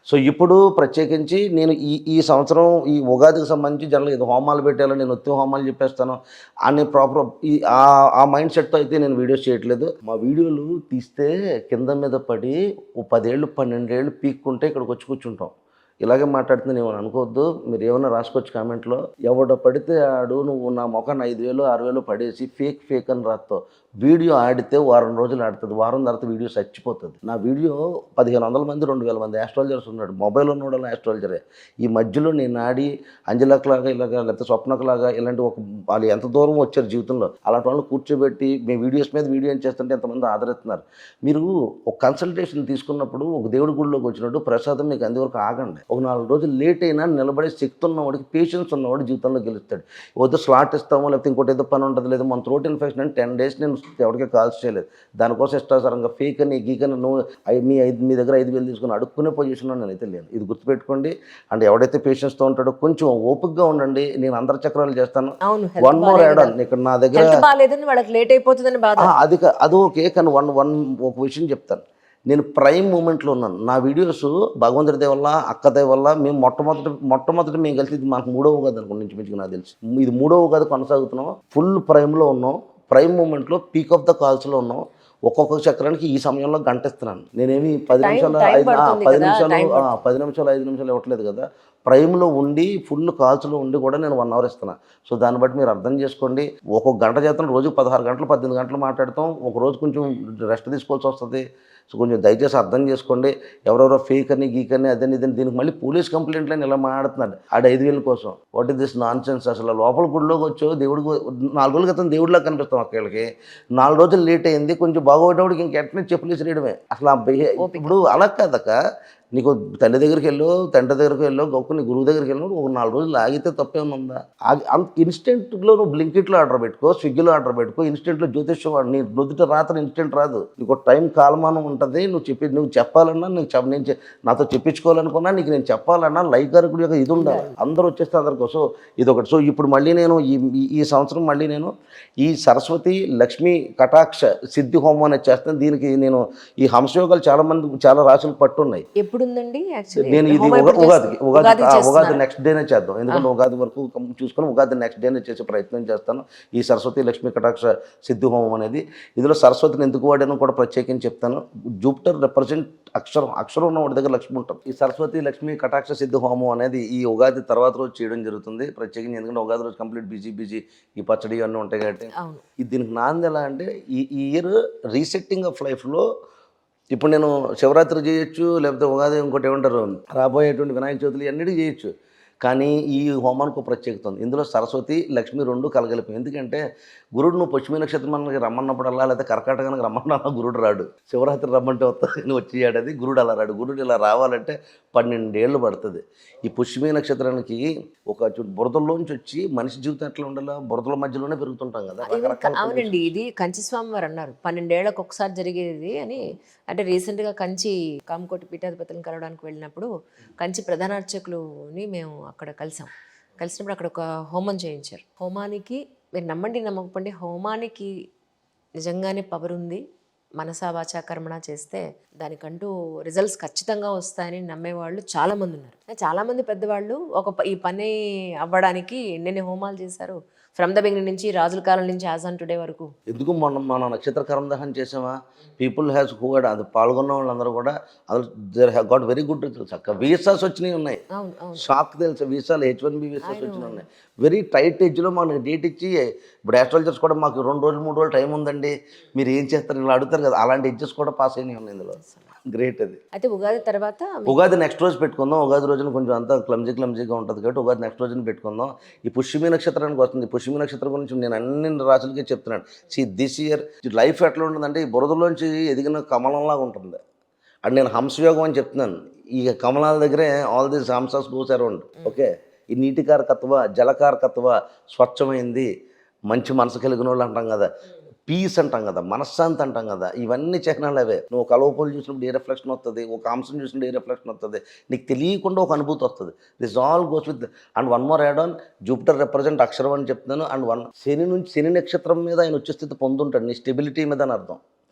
So ఇప్పుడు ప్రత్యేకించి నేను ఈ ఈ సంవత్సరం ఈ ఉగాదికి సంబంధించి జనరల్‌గా ఏదో హోమాలు పెట్టాలో నేను ఉత్తి హోమాలు చెప్పేస్తాను అనే ప్రాపర్ ఆ మైండ్ సెట్‌తో అయితే నేను వీడియోస్ చేయట్లేదు. మా వీడియోలు తీస్తే కింద మీద పడి ఓ 10 ఏళ్ళు, 12 ఏళ్ళు పీక్కుంటే ఇక్కడికొచ్చి కూర్చుంటాం. ఇలాగే మాట్లాడుతున్నాను ఏమని అనుకోవద్దు. మీరు ఏమన్నా రాసుకోవచ్చు కామెంట్‌లో. ఎవడు పడితే ఆడు నువ్వు నా మొఖాన 5,000, 6,000 పడేసి ఫేక్ అని రాస్తావు. వీడియో ఆడితే వారం రోజులు ఆడుతది. వారం తర్వాత వీడియో చచ్చిపోతది. నా వీడియో 1,500 మంది, 2,000 మంది యాస్ట్రాలజర్స్ ఉన్నాడు. మొబైల్ ఉన్నోడల్లా యాస్ట్రాలజరే. ఈ మధ్యలో నేను ఆడి అంజలక్కలాగా ఇలాగా లేకపోతే స్వప్నకలాగా ఇలాంటి వాళ్ళు ఎంత దూరం వచ్చారు జీవితంలో. అలాంటి వాళ్ళని కూర్చోబెట్టి మేము వీడియోస్ మీద వీడియో ఏం చేస్తుంటే ఎంతమంది ఆదరిస్తున్నారు. మీరు ఒక కన్సల్టేషన్ తీసుకున్నప్పుడు ఒక దేవుడి గుడిలోకి వచ్చినట్టు ప్రసాదం మీకు అందేవరకు ఆగండి. ఒక 4 రోజులు లేట్ అయినా నిలబడే శక్తి ఉన్నవాడికి, పేషెన్స్ ఉన్నవాడు జీవితంలో గెలుస్తాడు. వద్దు స్లాట్ ఇస్తాము లేకపోతే ఇంకోటి ఏదో పని ఉంటుంది లేదు మన థ్రోట్ ఇన్ఫెక్షన్ అని 10 డేస్ నేను ఎవరికీ కాల్స్ చేయలేదు. దానికోసం ఇష్టాసారంగా ఫేక్ అని గీకని నువ్వు మీ దగ్గర 5,000 తీసుకుని అడుక్కునే పొజిషన్లో నేనైతే లేను. ఇది గుర్తుపెట్టుకోండి. అండ్ ఎవడైతే పేషెన్స్తో ఉంటాడో కొంచెం ఓపికగా ఉండండి. నేను అందరి చక్రాలు చేస్తాను. వన్ మోర్ యాడ్ ఆన్ ఇక్కడ నా దగ్గర వాళ్ళకి లేట్ అయిపోతుందని బాధ. అది ఓకే. కానీ ఒక విషయం చెప్తాను. నేను ప్రైమ్ మూమెంట్లో ఉన్నాను. నా వీడియోస్ భగవంతుడి దయ వల్ల, అక్క దయ వల్ల మేము మొట్టమొదటి మేము కలిసి ఇది మాకు 3వ ఉగాది అనుకోండి ఇంచుమించుగా నాకు తెలిసి. ఇది 3వ ఉగాది కొనసాగుతున్నాం. ఫుల్ ప్రైమ్లో ఉన్నాం. ప్రైమ్ మూమెంట్లో పీక్ ఆఫ్ ద కాల్స్లో ఉన్నాం. ఒక్కొక్క చక్రానికి ఈ సమయంలో గంట ఇస్తున్నాను. నేనేమి 10 నిమిషాలు 5 నిమిషాలు ఇవ్వట్లేదు కదా. ప్రైమ్లో ఉండి ఫుల్ కాల్స్లో ఉండి కూడా నేను 1 అవర్ ఇస్తున్నాను. సో దాన్ని బట్టి మీరు అర్థం చేసుకోండి. ఒక్కొక్క గంట చేస్తాను. రోజుకు 16 గంటలు 18 గంటలు మాట్లాడతాం. ఒక రోజు కొంచెం రెస్ట్ తీసుకోవాల్సి వస్తుంది. సో కొంచెం దయచేసి అర్థం చేసుకోండి. ఎవరెవరో ఫేక్ అని గీకని అదని ఇదని దీనికి మళ్ళీ పోలీస్ కంప్లైంట్లని ఇలా మాట్లాడుతున్నాడు. ఆడ 5,000 కోసం. What is this non sense. అసలు లోపల గుడిలోకి వచ్చో దేవుడికి 4 రోజుల క్రితం దేవుడిలా కనిపిస్తాం అక్కడికి. 4 రోజులు లేట్ అయింది. కొంచెం బాగోయేటప్పుడు ఇంకెట్నే చెప్పులు విసిరేయడమే. అసలు ఇప్పుడు అలా కాదక్క. నీకు తల్లి దగ్గరికి వెళ్ళు, తండ్రి దగ్గరికి వెళ్ళు, నీ గురువు దగ్గరికి వెళ్ళినప్పుడు ఒక 4 రోజులు ఆగితే తప్పేమన్నా ఉందా? అంత ఇన్స్టెంట్లో నువ్వు బ్లింకిట్లో ఆర్డర్ పెట్టుకో, స్విగ్గీలో ఆర్డర్ పెట్టుకో, ఇన్స్టెంట్లో జ్యోతిష్యం వాడు నీ నుదుట రాత్రి ఇన్స్టెంట్ రాదు. నీకు టైం కాలమానం ఉంటుంది. నువ్వు చెప్పాలన్నా నాతో చెప్పించుకోవాలనుకున్నా నీకు నేను చెప్పాలన్నా లైకారకుడి యొక్క ఇది ఉండాలి. అందరూ వచ్చేస్తే అందరికీ. సో ఇదొకటి. సో ఇప్పుడు మళ్ళీ నేను ఈ సంవత్సరం మళ్ళీ నేను ఈ సరస్వతి లక్ష్మీ కటాక్ష సిద్ధి హోమం అనేది చేస్తాను. దీనికి నేను ఈ హంసయోగాలు చాలా రాసులు పట్టున్నాయి. ఎప్పుడుందండి? నేను ఇది ఉగాది నెక్స్ట్ డేనే చేద్దాం. ఎందుకంటే ఉగాది వరకు చూసుకొని ఉగాది నెక్స్ట్ డేనే చేసే ప్రయత్నం చేస్తాను. ఈ సరస్వతి లక్ష్మీ కటాక్ష సిద్ధి హోమం అనేది. ఇందులో సరస్వతిని ఎందుకు వాడానో కూడా ప్రత్యేకించి చెప్తాను. జూపిటర్ రిప్రజెంట్ అక్షరం ఉన్న వాడి దగ్గర లక్ష్మి ఉంటుంది. ఈ సరస్వతి లక్ష్మీ కటాక్ష సిద్ధి హోమం అనేది ఈ ఉగాది తర్వాత రోజు చేయడం జరుగుతుంది ప్రత్యేకించి. ఎందుకంటే ఉగాది రోజు కంప్లీట్ బిజీ ఈ పచ్చడి అన్నీ ఉంటాయి కాబట్టి. దీనికి నాంది ఎలా అంటే ఈ ఇయర్ రీసెట్టింగ్ ఆఫ్ లైఫ్లో ఇప్పుడు నేను శివరాత్రి చేయొచ్చు, లేకపోతే ఉగాది ఇంకోటి ఏమంటారు రాబోయేటువంటి వినాయక చవితులు అన్నిటికీ చేయొచ్చు. కానీ ఈ హోమానికి ప్రత్యేకత ఉంది. ఇందులో సరస్వతి లక్ష్మి 2 కలగలిపి. ఎందుకంటే గురుడు నువ్వు పుష్యమి నక్షత్రానికి రమ్మన్నప్పుడల్లా లేకపోతే కర్కాటకానికి రమ్మన్నా గురుడు రాడు. శివరాత్రి రమ్మంటే వస్తుంది వచ్చేయాడు. అది గురుడు అలా రాడు. గురుడు ఇలా రావాలంటే 12 ఏళ్ళు పడుతుంది. ఈ పుష్యమి నక్షత్రానికి ఒక బురదల్లోంచి వచ్చి మనిషి జీవితం ఎట్లా ఉండాలా, బురదల మధ్యలోనే పెరుగుతుంటాం కదా. అవునండి. ఇది కంచి స్వామి వారు అన్నారు 12 ఏళ్లకు ఒకసారి జరిగేది అని. అంటే రీసెంట్గా కంచి కామకోటి పీఠాధిపతులను కలవడానికి వెళ్ళినప్పుడు కంచి ప్రధాన అర్చకులుని మేము అక్కడ కలిసినప్పుడు అక్కడ ఒక హోమం చేయించారు. హోమానికి మీరు నమ్మండి నమ్మకపోండి, హోమానికి నిజంగానే పవర్ ఉంది. మనసా వాచా కర్మణ చేస్తే దానికంటూ రిజల్ట్స్ ఖచ్చితంగా వస్తాయని నమ్మేవాళ్ళు చాలామంది ఉన్నారు. చాలామంది పెద్దవాళ్ళు ఈ పని అవ్వడానికి ఎన్నెన్ని హోమాలు చేశారు. ఫ్రమ్ ద బిగినింగ్ నుంచి రాజుల కాలం నుంచి యాజ్ ఆన్ టుడే వరకు. ఎందుకు మన నక్షత్ర కర్మదహనం చేసామా? పీపుల్ హ్యాస్ హూ అది పాల్గొన్న వాళ్ళందరూ కూడా there have got very good results. అక్క వీసాస్ వచ్చినాయి ఉన్నాయి. షాక్ తెలుసు. వీసాలు H1B వీసాస్ వచ్చినాయి ఉన్నాయి. వెరీ టైట్ ఏజ్లో మనకి డేట్ ఇచ్చి ఇప్పుడు ఆస్ట్రాలజర్స్ కూడా మాకు 2 రోజులు 3 రోజులు టైం ఉందండి మీరు ఏం చేస్తారు ఇలా అడుగుతారు కదా. అలాంటి ఎడ్జెస్ కూడా పాస్ అయినాయి ఉన్నాయి ఇందులో. గ్రేట్ అది. అయితే ఉగాది తర్వాత ఉగాది నెక్స్ట్ రోజు పెట్టుకుందాం. ఉగాది రోజున కొంచెం అంతా క్లమ్జీగా ఉంటుంది కాబట్టి ఉగాది నెక్స్ట్ రోజున పెట్టుకుందాం. ఈ పుష్యమి నక్షత్రానికి వస్తుంది. పుష్యమి నక్షత్రం గురించి నేను అన్ని రాసులకే చెప్తున్నాను. దిస్ ఇయర్ లైఫ్ ఎట్లా ఉంటుందంటే ఈ బురదలోంచి ఎదిగిన కమలంలాగా ఉంటుంది. అది నేను హంసయోగం అని చెప్తున్నాను. ఈ కమలాల దగ్గరే ఆల్ దీస్ హంసస్ గోస్ అరౌండ్. ఓకే. ఈ నీటికారకత్వ, జలకారకత్వ, స్వచ్ఛమైంది, మంచి మనసు కలిగిన వాళ్ళు అంటాం కదా, పీస్ అంటాం కదా, మనశ్శాంతి అంటాం కదా, ఇవన్నీ చిహ్నాలు అవే. నువ్వు కలువపూలు చూసినప్పుడు ఏ రిఫ్లెక్షన్ వస్తుంది, ఒక అంశం చూసినప్పుడు ఏ రిఫ్లెక్షన్ వస్తుంది, నీకు తెలియకుండా ఒక అనుభూతి వస్తుంది. This all goes with. And one more add on, Jupiter represent అక్షరం అని చెప్తున్నాను. అండ్ శని నక్షత్రం మీద ఆయన వచ్చే స్థితి పొందుంటాడు. నీ స్టెబిలిటీ మీద అని అర్థం.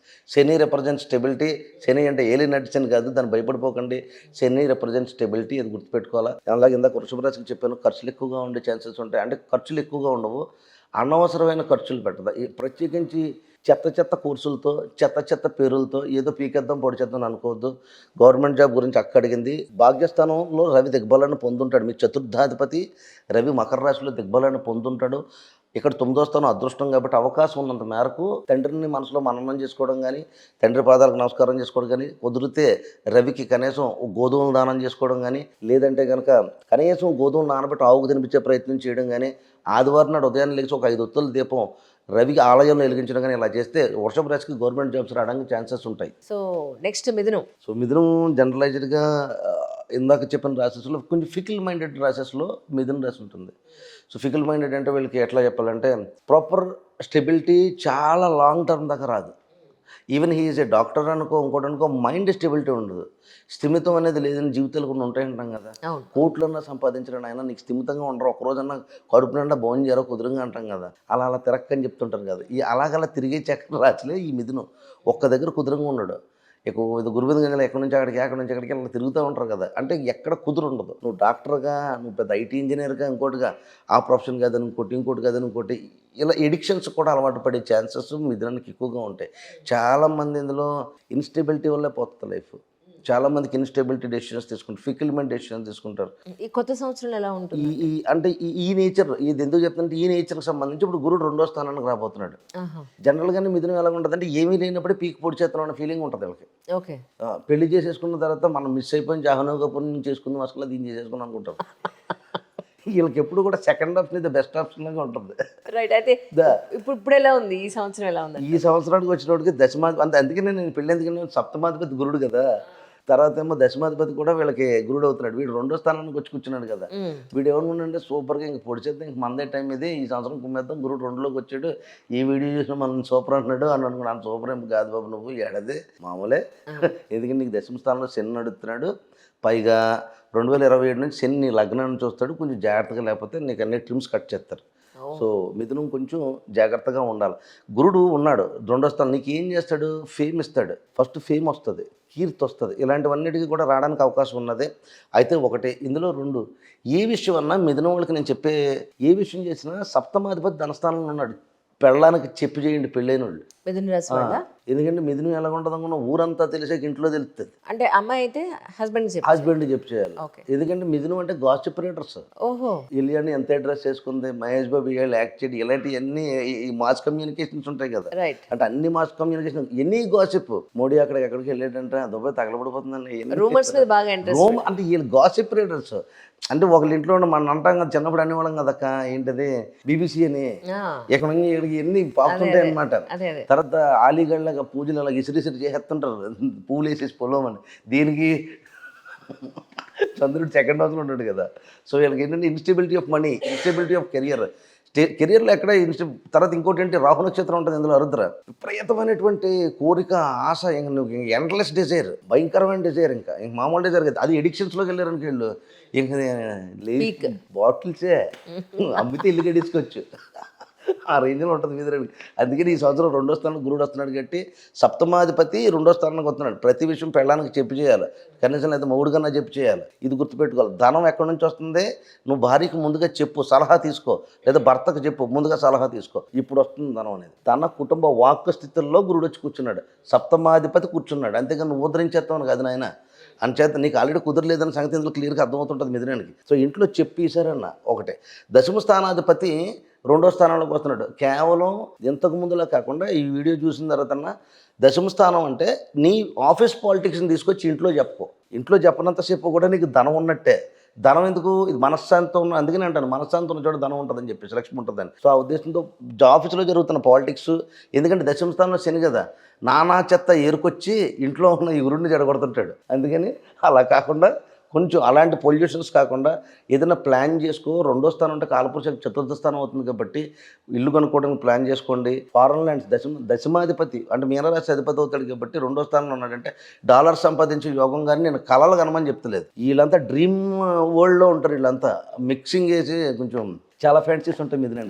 శని రిప్రజెంట్ స్టెబిలిటీ. శని అంటే ఏలినట్టు శని కాదు, దాన్ని భయపడిపోకండి. శని రిప్రజెంట్ స్టెబిలిటీ, అది గుర్తుపెట్టుకోవాలా. అలాగే ఇందాక వృషభ రాశికి చెప్పాను, ఖర్చులు ఎక్కువగా ఉండే ఛాన్సెస్ ఉంటాయి. అంటే ఖర్చులు ఎక్కువగా ఉండవు, అనవసరమైన ఖర్చులు పెట్టదు. ఈ ప్రత్యేకించి చెత్త కోర్సులతో, చెత్త పేరులతో ఏదో పీకేద్దాం పొడిచేద్దాం అనుకోవద్దు. గవర్నమెంట్ జాబ్ గురించి అక్క అడిగింది. భాగ్యస్థానంలో రవి దిగ్బలాన్ని పొందుంటాడు. మీ చతుర్థాధిపతి రవి మకర రాశిలో దిగ్బలాన్ని పొందుంటాడు. ఇక్కడ 9వ స్థానం అదృష్టం కాబట్టి అవకాశం ఉన్నంత మేరకు తండ్రిని మనసులో మననం చేసుకోవడం కానీ, తండ్రి పాదాలకు నమస్కారం చేసుకోవడం కానీ, కుదిరితే రవికి కనీసం గోధుమలు దానం చేసుకోవడం కానీ, లేదంటే కనుక కనీసం గోధుమలు నానబెట్టి ఆవుకు తినిపించే ప్రయత్నం చేయడం కానీ, ఆదివారం నాడు ఉదయాన్నే లేచి ఒక 5 ఒత్తుల దీపం రవికి ఆలయంలో వెలిగించడం కానీ ఇలా చేస్తే వృషభ రాశికి గవర్నమెంట్ జాబ్స్ రావడానికి ఛాన్సెస్ ఉంటాయి. సో నెక్స్ట్ మిథునం. సో మిథునం జనరలైజ్డ్గా ఇందాక చెప్పిన రాసెస్లో కొంచెం ఫికిల్ మైండెడ్ రాసెస్లో మిథున రాశి ఉంటుంది. సో ఫికిల్ మైండెడ్ అంటే వీళ్ళకి ఎట్లా చెప్పాలంటే ప్రాపర్ స్టెబిలిటీ చాలా లాంగ్ టర్మ్ దాకా రాదు. Even he is a doctor అనుకో, ఇంకోటి అనుకో, మైండ్ స్టెబిలిటీ ఉండదు. స్థిమితం అనేది లేదని జీవితాలు కొన్ని ఉంటాయంటాం కదా. కోట్లన్నా సంపాదించడం అయినా నీకు స్థిమితంగా ఉండరు, ఒకరోజన్నా కడుపు నిండా భోజనం చేయరో కుదురుగా అంటాం కదా. అలా తిరక్కని చెప్తుంటారు కదా. ఈ అలాగలా తిరిగే చక్ర రాశిలే ఈ మిథునం. ఒక్క దగ్గర కుదురుగా ఉండడు. ఇది గురువింద గంజలు ఎక్కడి నుంచి అక్కడికి అలా తిరుగుతూ ఉంటారు కదా. అంటే ఎక్కడ కుదురు ఉండదు. నువ్వు డాక్టర్గా, నువ్వు పెద్ద ఐటీ ఇంజనీర్గా, ఇంకోటిగా ఆ ప్రొఫెషన్ కాదని ఇంకోటి కాదని ఇంకోటి, ఇలా ఎడిక్షన్స్ కూడా అలవాటు పడే ఛాన్సెస్ మిథునానికి ఎక్కువగా ఉంటాయి. చాలామంది ఇందులో ఇన్స్టెబిలిటీ వల్లే పోతుంది లైఫ్. చాలామందికి ఇన్స్టెబిలిటీ డెసిషన్స్ తీసుకుంటారు, ఫికిల్మెంట్ డెసిషన్స్ తీసుకుంటారు. ఈ కొత్త సంవత్సరం ఎలా ఉంటుంది? అంటే ఈ నేచర్, ఇది ఎందుకు చెప్తుంటే ఈ నేచర్కి సంబంధించి ఇప్పుడు గురుడు 2వ స్థానానికి రాబోతున్నాడు. జనరల్గానే మిథునం ఎలా ఉంటుంది అంటే ఏమీ లేనప్పుడే పీక్ పొడి చేస్తాం అన్న ఫీలింగ్ ఉంటుంది వీళ్ళకి. ఓకే, పెళ్లి చేసేసుకున్న తర్వాత మనం మిస్ అయిపోయిన జాహ్నవి కపూర్ చేసుకుందాం, అసలు దీన్ని చేసేసుకుని అనుకుంటారు. వీళ్ళకి ఎప్పుడు కూడా సెకండ్ ఆప్షన్ ఇది బెస్ట్ ఆప్షన్ లాగా ఉంటుంది. రైట్. అయితే ఇప్పుడు ఎలా ఉంది ఈ సంవత్సరం? ఎలా ఉంది ఈ సంవత్సరానికి వచ్చినోడికి దశమాధిపతి, అందుకనే నేను పెళ్ళి ఎందుకని సప్తమాధిపతి గురుడు కదా, తర్వాత ఏమో దశమాధిపతి కూడా వీళ్ళకి గురుడు అవుతున్నాడు. వీడు 2వ స్థానానికి వచ్చి కూర్చున్నాడు కదా. వీడు ఎవరుండే సూపర్గా ఇంక పొడిచేద్దాం, ఇంక మందే టైం ఇది, ఈ సంవత్సరం కుమ్మేద్దాం, గురుడు 2లోకి వచ్చాడు, ఈ వీడియో చూసినా మనం సూపర్ అంటున్నాడు అని అనుకున్నాను. సూపర్ ఏం కాదు బాబు, నువ్వు ఏడదే మామూలే. ఎందుకంటే నీకు దశమ స్థానంలో శని నడుస్తున్నాడు. పైగా 2027 నుంచి శని నీ లగ్నాన్ని చూస్తాడు. కొంచెం జాగ్రత్తగా లేకపోతే నీకు అన్ని ట్రిమ్స్ కట్ చేస్తారు. సో మిథునం కొంచెం జాగ్రత్తగా ఉండాలి. గురుడు ఉన్నాడు 2వ స్థానం, నీకు ఏం చేస్తాడు? ఫేమ్ ఇస్తాడు. ఫస్ట్ ఫేమ్ వస్తుంది, కీర్తి వస్తుంది, ఇలాంటివన్నిటికీ కూడా రావడానికి అవకాశం ఉన్నది. అయితే ఒకటి ఇందులో 2, ఏ విషయం అన్నా మిథునం వాళ్ళకి నేను చెప్పే ఏ విషయం చేసినా సప్తమాధిపతి ధనస్థానంలో ఉన్నాడు. పెళ్ళానికి చెప్పి చేయండి పెళ్ళైన వాళ్ళు. మిథున రాశి వాళ్ళ? ఎందుకంటే మిథునం ఎలా ఉంటుంది అనుకున్నా ఊరంతా తెలిసాక ఇంట్లో తెలుస్తుంది. అంటే అమ్మాయి అయితే హస్బెండ్ చెప్పి చేయాలి. ఎందుకంటే మిథునం అంటే గాసిప్ రైటర్స్. ఓహో, ఇలియాని ఎంత అడ్రస్ చేసుకుంది, మహేష్ బాబు యాక్ట్ చేయడం, ఇలాంటివన్నీ ఈ మాస్ కమ్యూనికేషన్స్ ఉంటాయి కదా. అంటే అన్ని మాస్ కమ్యూనికేషన్ ఎన్ని గాసిప్. మోడీ ఎక్కడికి వెళ్ళాడంటే దుబాయ్ తగలబడిపోతుందండి. రూమర్స్ మీద బాగా ఇంట్రెస్ట్. అంటే వీళ్ళు గాసిప్ రైటర్స్. అంటే ఒకళ్ళ ఇంట్లో మనం అంటాం కదా, చిన్నప్పుడు అనేవాళ్ళం కదక్క, ఏంటది BBC అని, ఇక్కడ ఎన్ని పాపుతుంటాయి అనమాట. తర్వాత ఆలీగడ్లాగా పూజలు అలా ఇసిరి చేసేస్తుంటారు, పూలు వేసేసి పొలం అని. దీనికి చంద్రుడు సెకండ్ హౌస్లో ఉంటాడు కదా. సో వీళ్ళకి ఏంటంటే instability of money, instability of కెరియర్లో ఎక్కడ తర్వాత ఇంకోటి ఏంటి, రాహు నక్షత్రం ఉంటుంది ఇందులో, అరుద్ర. విపరీతమైనటువంటి కోరిక, ఆశ, నువ్వు ఎండ్లెస్ డిజైర్, భయంకరమైన డిజైర్, ఇంకా మామూలు డిజైర్ కదా. అది ఎడిక్షన్స్లోకి వెళ్ళారనుకో వీళ్ళు, ఇంకా బాటిల్సే అమ్మితే ఇల్లు గడించుకోవచ్చు, ఆ రేంజ్లో ఉంటుంది మిథునానికి. అందుకని ఈ సంవత్సరం 2వ స్థానం గురుడు వస్తున్నాడు కాబట్టి సప్తమాధిపతి 2వ స్థానానికి వస్తున్నాడు. ప్రతి విషయం పెళ్ళానికి చెప్పి చేయాలి, కనీసం లేదా మొగుడు కన్నా చెప్పి చేయాలి. ఇది గుర్తుపెట్టుకోవాలి. ధనం ఎక్కడి నుంచి వస్తుంది? నువ్వు భార్యకి ముందుగా చెప్పు, సలహా తీసుకో, లేదా భర్తకు చెప్పు, ముందుగా సలహా తీసుకో, ఇప్పుడు వస్తుంది ధనం అనేది. తన కుటుంబ వాక్ స్థితుల్లో గురుడు వచ్చి కూర్చున్నాడు, సప్తమాధిపతి కూర్చున్నాడు. అంతేగాని నువ్వు ఉద్ధరించేస్తావు కాదు నాయన. అంచేత నీకు ఆల్రెడీ కుదరలేదని సంగతి ఇందులో క్లియర్గా అర్థమవుతుంటుంది మిథునానికి. సో ఇంట్లో చెప్పేశారన్న ఒకటే. దశమ స్థానాధిపతి 2వ స్థానంలోకి వస్తున్నాడు. కేవలం ఇంతకు ముందులా కాకుండా ఈ వీడియో చూసిన తర్వాత దశమ స్థానం అంటే నీ ఆఫీస్ పాలిటిక్స్ని తీసుకొచ్చి ఇంట్లో చెప్పుకో. ఇంట్లో చెప్పనంతసేపు కూడా నీకు ధనం ఉన్నట్టే. ధనం ఎందుకు? ఇది మనశ్శాంతం ఉన్న, అందుకని అంటాను మనశ్శాంతం ఉన్న చోట ధనం ఉంటుందని చెప్పేసి, లక్ష్మి ఉంటుందని. సో ఆ ఉద్దేశంతో ఆఫీసులో జరుగుతున్న పాలిటిక్స్, ఎందుకంటే దశమ స్థానంలో శని కదా, నానా చెత్త ఏరుకొచ్చి ఇంట్లో ఉన్న ఈ గురుడిని చెడగొడుతుంటాడు. అందుకని అలా కాకుండా కొంచెం అలాంటి పొల్యూషన్స్ కాకుండా ఏదైనా ప్లాన్ చేసుకో. 2వ స్థానం అంటే కాలపురుషులకు 4వ స్థానం అవుతుంది కాబట్టి ఇల్లు కొనుక్కోవడానికి ప్లాన్ చేసుకోండి. ఫారెన్ ల్యాండ్స్, దశమాధిపతి అంటే మీనరాశి అధిపతి అవుతాడు కాబట్టి 2వ స్థానంలో ఉన్నాడంటే డాలర్ సంపాదించే యోగం. కానీ నేను కలలు కనమని చెప్తలేదు. వీళ్ళంతా డ్రీమ్ వరల్డ్లో ఉంటారు. వీళ్ళంతా మిక్సింగ్ చేసి కొంచెం చాలా ఫ్యాన్సీస్ ఉంటాయి మిథునం.